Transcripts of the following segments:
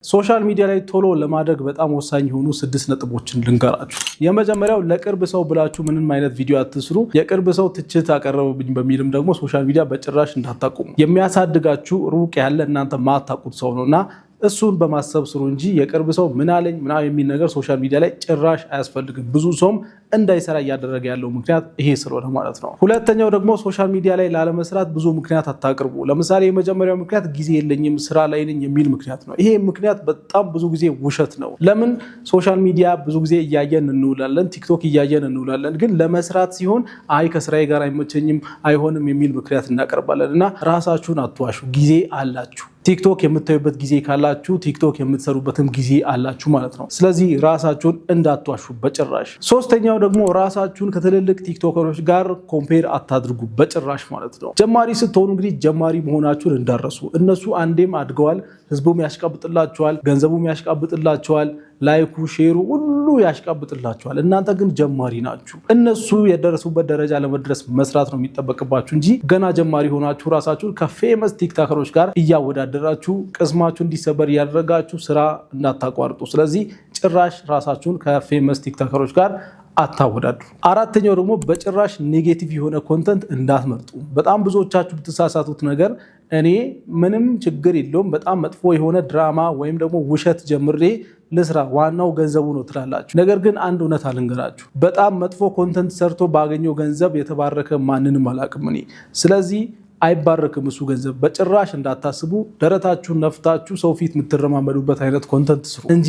ሶሻል ሚዲያ ላይ ቶሎ ለማድረግ በጣም ወሳኝ የሆኑ 6 ነጥቦችን ልንገራችሁ። የመጀመሪያው ለቅርብ ሰው ብላችሁ ምንም አይነት ቪዲዮ አትስሩ። የቅርብ ሰው ትችት አቀረበብኝ በሚልም ደግሞ ሶሻል ሚዲያ በጭራሽ እንዳታቆሙ። የሚያሳድጋችሁ ሩቅ ያለ እናንተ ማታውቁት ሰው ነውና እሱን በማሰብ ስሩ እንጂ የቅርብ ሰው ምን አለኝ ምናምን የሚል ነገር ሶሻል ሚዲያ ላይ ጭራሽ አያስፈልግም። ብዙ ሰውም እንዳይሰራ እያደረገ ያለው ምክንያት ይሄ ስለሆነ ማለት ነው። ሁለተኛው ደግሞ ሶሻል ሚዲያ ላይ ላለመስራት ብዙ ምክንያት አታቅርቡ። ለምሳሌ የመጀመሪያው ምክንያት ጊዜ የለኝም ስራ ላይ ነኝ የሚል ምክንያት ነው። ይሄ ምክንያት በጣም ብዙ ጊዜ ውሸት ነው። ለምን ሶሻል ሚዲያ ብዙ ጊዜ እያየን እንውላለን፣ ቲክቶክ እያየን እንውላለን። ግን ለመስራት ሲሆን አይ ከስራዬ ጋር አይመቸኝም አይሆንም የሚል ምክንያት እናቀርባለን። እና ራሳችሁን አትዋሹ። ጊዜ አላችሁ። ቲክቶክ የምታዩበት ጊዜ ካላችሁ ቲክቶክ የምትሰሩበትም ጊዜ አላችሁ ማለት ነው። ስለዚህ ራሳችሁን እንዳትዋሹ በጭራሽ። ሶስተኛው ደግሞ ራሳችሁን ከትልልቅ ቲክቶከሮች ጋር ኮምፔር አታድርጉ በጭራሽ ማለት ነው። ጀማሪ ስትሆኑ እንግዲህ ጀማሪ መሆናችሁን እንዳረሱ። እነሱ አንዴም አድገዋል፣ ህዝቡም ያሽቃብጥላቸዋል፣ ገንዘቡም ያሽቃብጥላቸዋል፣ ላይኩ ሼሩ ሁሉ ያሽቃብጥላቸዋል። እናንተ ግን ጀማሪ ናችሁ። እነሱ የደረሱበት ደረጃ ለመድረስ መስራት ነው የሚጠበቅባችሁ እንጂ ገና ጀማሪ ሆናችሁ ራሳችሁን ከፌመስ ቲክቶከሮች ጋር እያወዳደራችሁ ቅስማችሁ እንዲሰበር እያደረጋችሁ ስራ እንዳታቋርጡ። ስለዚህ ጭራሽ ራሳችሁን ከፌመስ ቲክቶከሮች ጋር አታወዳድሩ። አራተኛው ደግሞ በጭራሽ ኔጌቲቭ የሆነ ኮንተንት እንዳትመርጡ። በጣም ብዙዎቻችሁ ብትሳሳቱት ነገር እኔ ምንም ችግር የለውም በጣም መጥፎ የሆነ ድራማ ወይም ደግሞ ውሸት ጀምሬ ልስራ ዋናው ገንዘቡ ነው ትላላችሁ። ነገር ግን አንድ እውነት አልንገራችሁ፣ በጣም መጥፎ ኮንተንት ሰርቶ ባገኘው ገንዘብ የተባረከ ማንንም አላቅም እኔ። ስለዚህ አይባረክም እሱ ገንዘብ። በጭራሽ እንዳታስቡ። ደረታችሁን ነፍታችሁ ሰው ፊት የምትረማመዱበት አይነት ኮንተንት ስሩ እንጂ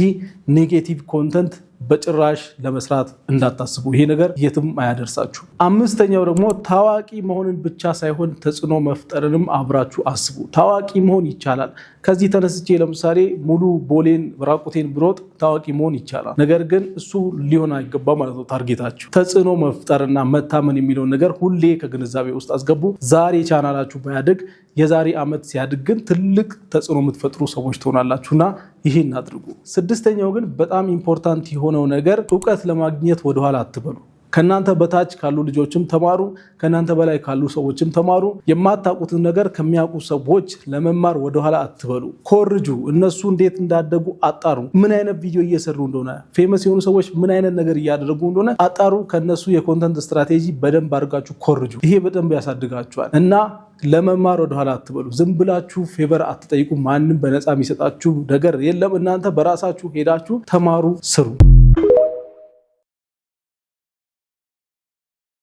ኔጌቲቭ ኮንተንት በጭራሽ ለመስራት እንዳታስቡ። ይሄ ነገር የትም አያደርሳችሁ። አምስተኛው ደግሞ ታዋቂ መሆንን ብቻ ሳይሆን ተጽዕኖ መፍጠርንም አብራችሁ አስቡ። ታዋቂ መሆን ይቻላል። ከዚህ ተነስቼ ለምሳሌ ሙሉ ቦሌን ራቁቴን ብሮጥ ታዋቂ መሆን ይቻላል። ነገር ግን እሱ ሊሆን አይገባ ማለት ነው። ታርጌታችሁ ተጽዕኖ መፍጠርና መታመን የሚለውን ነገር ሁሌ ከግንዛቤ ውስጥ አስገቡ። ዛሬ ቻናላችሁ ባያድግ የዛሬ ዓመት ሲያድግ ግን ትልቅ ተጽዕኖ የምትፈጥሩ ሰዎች ትሆናላችሁና ይህን አድርጉ። ስድስተኛው ግን በጣም ኢምፖርታንት የሆነው ነገር እውቀት ለማግኘት ወደኋላ አትበሉ። ከናንተ በታች ካሉ ልጆችም ተማሩ፣ ከናንተ በላይ ካሉ ሰዎችም ተማሩ። የማታውቁትን ነገር ከሚያውቁ ሰዎች ለመማር ወደኋላ አትበሉ። ኮርጁ። እነሱ እንዴት እንዳደጉ አጣሩ። ምን አይነት ቪዲዮ እየሰሩ እንደሆነ፣ ፌመስ የሆኑ ሰዎች ምን አይነት ነገር እያደረጉ እንደሆነ አጣሩ። ከነሱ የኮንተንት ስትራቴጂ በደንብ አድርጋችሁ ኮርጁ። ይሄ በደንብ ያሳድጋችኋል እና ለመማር ወደኋላ አትበሉ። ዝም ብላችሁ ፌቨር አትጠይቁ። ማንም በነፃ የሚሰጣችሁ ነገር የለም። እናንተ በራሳችሁ ሄዳችሁ ተማሩ፣ ስሩ።